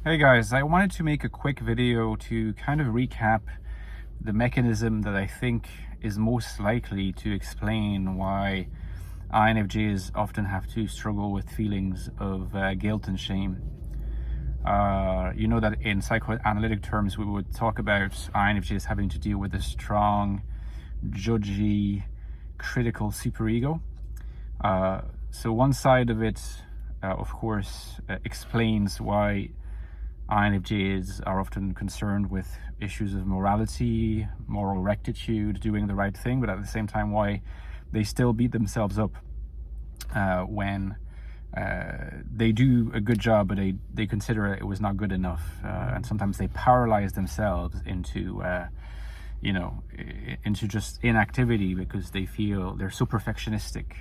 Hey guys, I wanted to make a quick video to kind of recap the mechanism that I think is most likely to explain why INFJs often have to struggle with feelings of guilt and shame. You know that in psychoanalytic terms we would talk about INFJs having to deal with a strong, judgy, critical superego. So one side of it, of course, explains why INFJs are often concerned with issues of morality, moral rectitude, doing the right thing, but at the same time why they still beat themselves up when they do a good job, but they consider it was not good enough. And sometimes they paralyze themselves into into just inactivity because they feel they're so perfectionistic,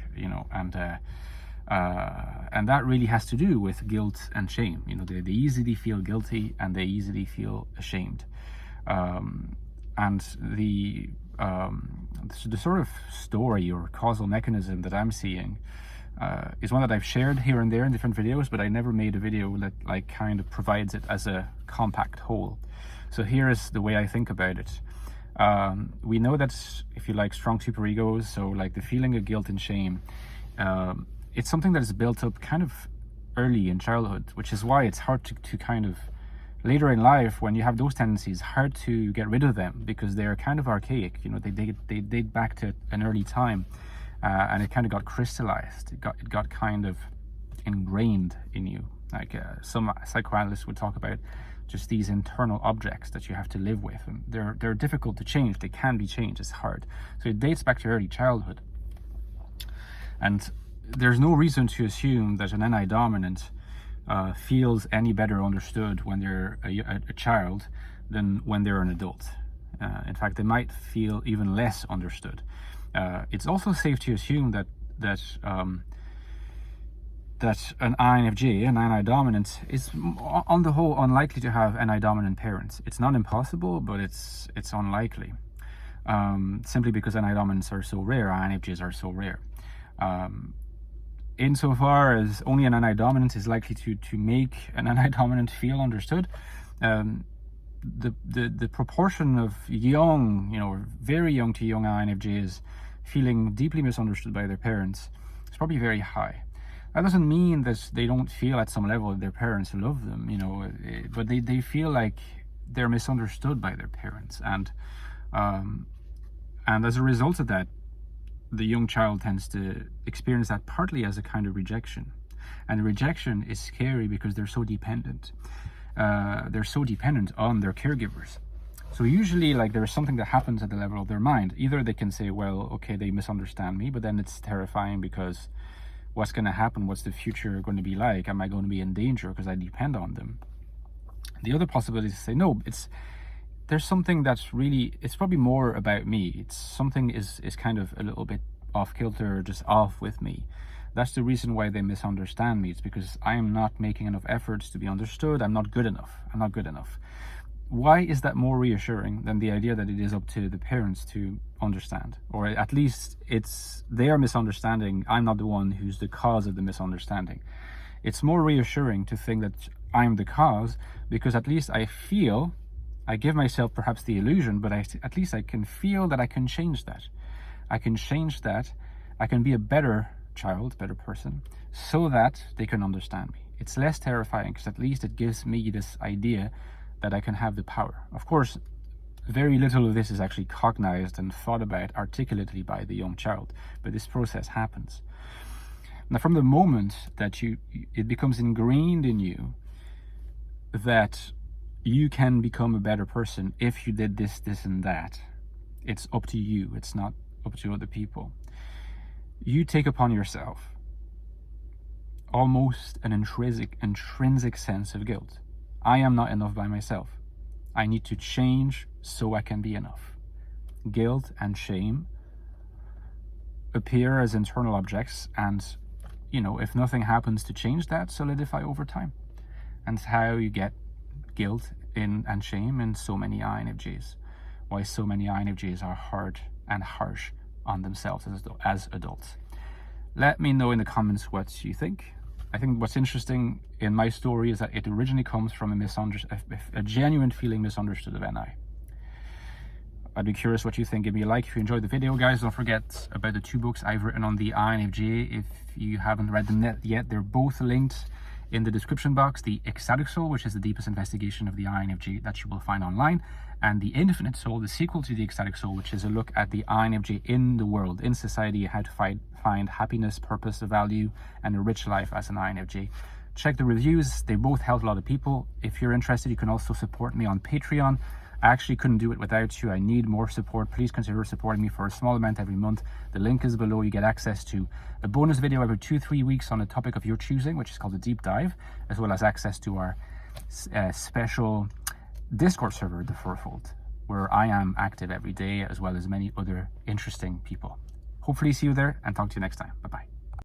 and that really has to do with guilt and shame. They easily feel guilty and they easily feel ashamed. And the sort of story or causal mechanism that I'm seeing is one that I've shared here and there in different videos, but I never made a video that kind of provides it as a compact whole. So here is the way I think about it. We know that, if you like, strong superegos, so like the feeling of guilt and shame, it's something that is built up kind of early in childhood, which is why it's hard to kind of later in life, when you have those tendencies, hard to get rid of them because they're kind of archaic. They date back to an early time, and it kind of got crystallized. It got kind of ingrained in you. Like some psychoanalysts would talk about just these internal objects that you have to live with, and they're difficult to change. They can be changed. It's hard. So it dates back to early childhood, and there's no reason to assume that an NI dominant feels any better understood when they're a child than when they're an adult. In fact, they might feel even less understood. It's also safe to assume that an INFJ, an NI dominant, is on the whole unlikely to have NI dominant parents. It's not impossible, but it's unlikely. Simply because NI dominants are so rare, INFJs are so rare. Insofar as only an NI dominant is likely to make an NI dominant feel understood, the proportion of young, very young to young INFJs feeling deeply misunderstood by their parents is probably very high. That doesn't mean that they don't feel at some level that their parents love them, but they feel like they're misunderstood by their parents, and as a result of that, the young child tends to experience that partly as a kind of rejection. And rejection is scary because they're so dependent. They're so dependent on their caregivers. So usually, like, there's something that happens at the level of their mind. Either they can say, well, okay, they misunderstand me, but then it's terrifying because what's going to happen? What's the future going to be like? Am I going to be in danger because I depend on them? The other possibility is to say, no, there's something that's really, it's probably more about me. It's something is kind of a little bit off kilter, just off with me. That's the reason why they misunderstand me. It's because I'm not making enough efforts to be understood. I'm not good enough. Why is that more reassuring than the idea that it is up to the parents to understand? Or at least it's their misunderstanding. I'm not the one who's the cause of the misunderstanding. It's more reassuring to think that I'm the cause, because at least I give myself perhaps the illusion, but at least I can feel that I can change that. I can be a better child, better person, so that they can understand me. It's less terrifying because at least it gives me this idea that I can have the power. Of course, very little of this is actually cognized and thought about articulately by the young child, but this process happens. Now, from the moment that it becomes ingrained in you that you can become a better person if you did this, this, and that, it's up to you. It's not up to other people. You take upon yourself almost an intrinsic sense of guilt. I am not enough by myself. I need to change so I can be enough. Guilt and shame appear as internal objects, and if nothing happens to change that, solidify over time. And it's how you get guilt and shame in so many INFJs. Why so many INFJs are hard and harsh on themselves as adults. Let me know in the comments what you think. I think what's interesting in my story is that it originally comes from a genuine feeling misunderstood of NI. I'd be curious what you think. Give me a like if you enjoyed the video, guys. Don't forget about the 2 books I've written on the INFJ. If you haven't read them yet, they're both linked in the description box. The Ecstatic Soul, which is the deepest investigation of the INFJ that you will find online, and the Infinite Soul, the sequel to the Ecstatic Soul, which is a look at the INFJ in the world, in society, how to find happiness, purpose, value, and a rich life as an INFJ. Check the reviews. They both help a lot of people. If you're interested, you can also support me on Patreon. I actually couldn't do it without you. I need more support. Please consider supporting me for a small amount every month. The link is below. You get access to a bonus video every 2-3 weeks on a topic of your choosing, which is called a deep dive, as well as access to our special Discord server, The Fourfold, where I am active every day, as well as many other interesting people. Hopefully see you there, and talk to you next time. Bye-bye.